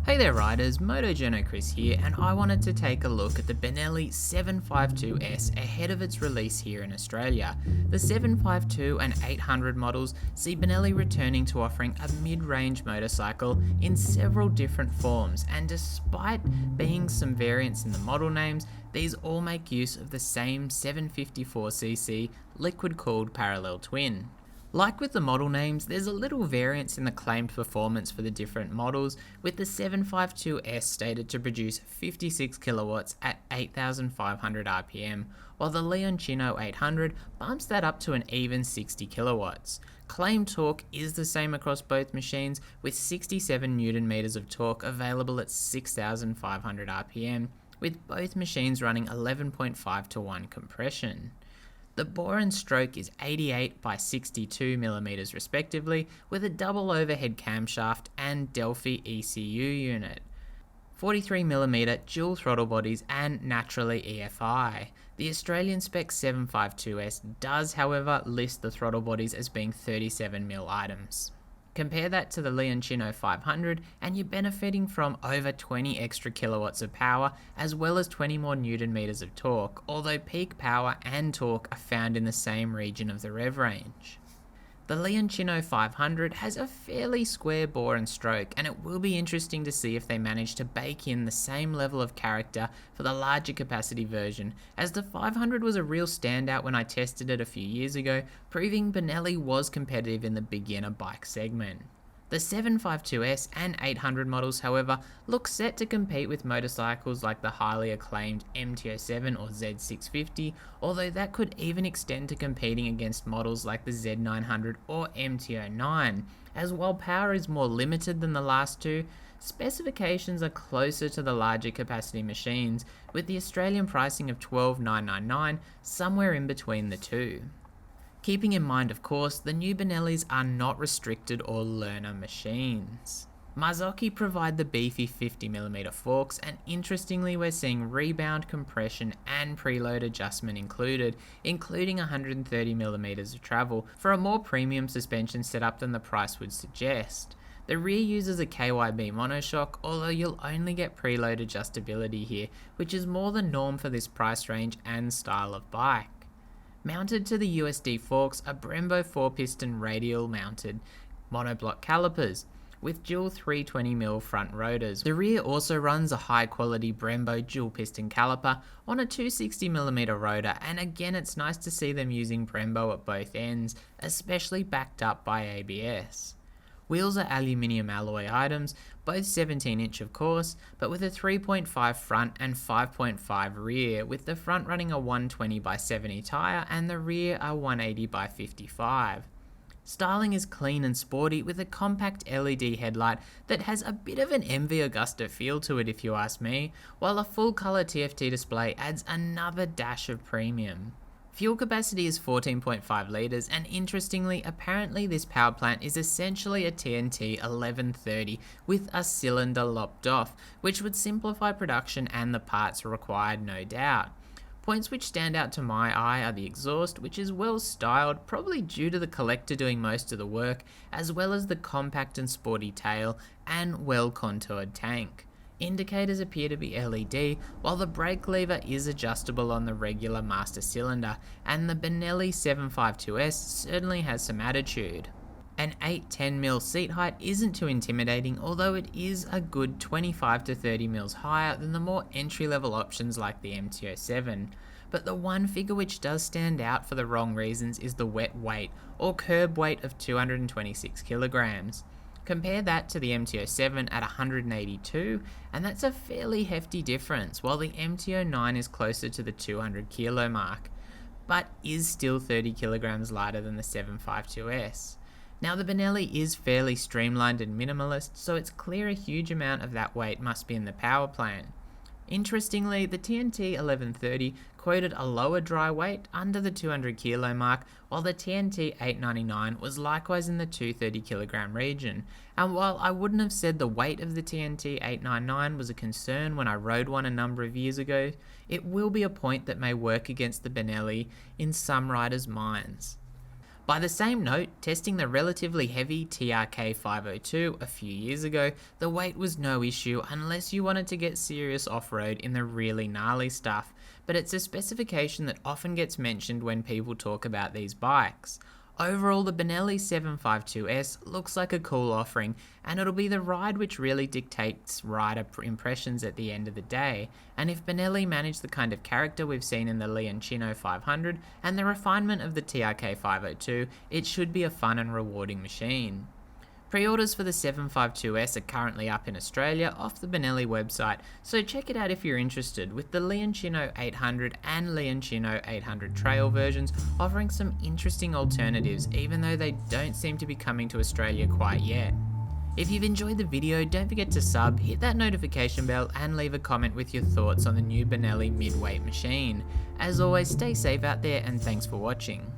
Hey there riders, Moto Journo Kris here, and I wanted to take a look at the Benelli 752S ahead of its release here in Australia. The 752 and 800 models see Benelli returning to offering a mid-range motorcycle in several different forms, and despite being some variants in the model names, these all make use of the same 754cc liquid-cooled parallel twin. Like with the model names, there's a little variance in the claimed performance for the different models, with the 752S stated to produce 56 kilowatts at 8,500 RPM, while the Leoncino 800 bumps that up to an even 60 kilowatts. Claimed torque is the same across both machines, with 67 Newton meters of torque available at 6,500 RPM, with both machines running 11.5 to 1 compression. The bore and stroke is 88 by 62 mm respectively, with a double overhead camshaft and Delphi ECU unit. 43mm dual throttle bodies and naturally EFI. The Australian spec 752S does however list the throttle bodies as being 37mm items. Compare that to the Leoncino 500 and you're benefiting from over 20 extra kilowatts of power as well as 20 more Newton meters of torque, although peak power and torque are found in the same region of the rev range. The Leoncino 500 has a fairly square bore and stroke, and it will be interesting to see if they manage to bake in the same level of character for the larger capacity version, as the 500 was a real standout when I tested it a few years ago, proving Benelli was competitive in the beginner bike segment. The 752S and 800 models, however, look set to compete with motorcycles like the highly acclaimed MT-07 or Z650, although that could even extend to competing against models like the Z900 or MT-09, as while power is more limited than the last two, specifications are closer to the larger capacity machines, with the Australian pricing of $12,999 somewhere in between the two. Keeping in mind, of course, the new Benellis are not restricted or learner machines. Marzocchi provide the beefy 50mm forks, and interestingly we're seeing rebound, compression and preload adjustment included, including 130mm of travel for a more premium suspension setup than the price would suggest. The rear uses a KYB monoshock, although you'll only get preload adjustability here, which is more the norm for this price range and style of bike. Mounted to the USD forks are Brembo 4-piston radial mounted monoblock calipers with dual 320mm front rotors. The rear also runs a high quality Brembo dual piston caliper on a 260mm rotor, and again it's nice to see them using Brembo at both ends, especially backed up by ABS. Wheels are aluminium alloy items, both 17-inch of course, but with a 3.5 front and 5.5 rear, with the front running a 120 by 70 tyre and the rear a 180 by 55. Styling is clean and sporty, with a compact LED headlight that has a bit of an MV Augusta feel to it if you ask me, while a full colour TFT display adds another dash of premium. Fuel capacity is 14.5 litres, and interestingly, apparently this power plant is essentially a TNT 1130 with a cylinder lopped off, which would simplify production and the parts required, no doubt. Points which stand out to my eye are the exhaust, which is well styled, probably due to the collector doing most of the work, as well as the compact and sporty tail and well contoured tank. Indicators appear to be LED, while the brake lever is adjustable on the regular master cylinder, and the Benelli 752S certainly has some attitude. An 8-10mm seat height isn't too intimidating, although it is a good 25 to 30mm higher than the more entry-level options like the MT-07. But the one figure which does stand out for the wrong reasons is the wet weight, or curb weight of 226 kilograms. Compare that to the MT-07 at 182, and that's a fairly hefty difference, while the MT-09 is closer to the 200 kilo mark, but is still 30 kilograms lighter than the 752S. Now the Benelli is fairly streamlined and minimalist, so it's clear a huge amount of that weight must be in the power plant. Interestingly, the TNT 1130 quoted a lower dry weight under the 200 kilo mark, while the TNT 899 was likewise in the 230 kilogram region. And while I wouldn't have said the weight of the TNT 899 was a concern when I rode one a number of years ago, it will be a point that may work against the Benelli in some riders' minds. By the same note, testing the relatively heavy TRK 502 a few years ago, the weight was no issue unless you wanted to get serious off-road in the really gnarly stuff, but it's a specification that often gets mentioned when people talk about these bikes. Overall, the Benelli 752S looks like a cool offering, and it'll be the ride which really dictates rider impressions at the end of the day. And if Benelli manage the kind of character we've seen in the Leoncino 500 and the refinement of the TRK 502, it should be a fun and rewarding machine. Pre-orders for the 752S are currently up in Australia off the Benelli website, so check it out if you're interested, with the Leoncino 800 and Leoncino 800 trail versions offering some interesting alternatives, even though they don't seem to be coming to Australia quite yet. If you've enjoyed the video, don't forget to sub, hit that notification bell and leave a comment with your thoughts on the new Benelli midweight machine. As always, stay safe out there and thanks for watching.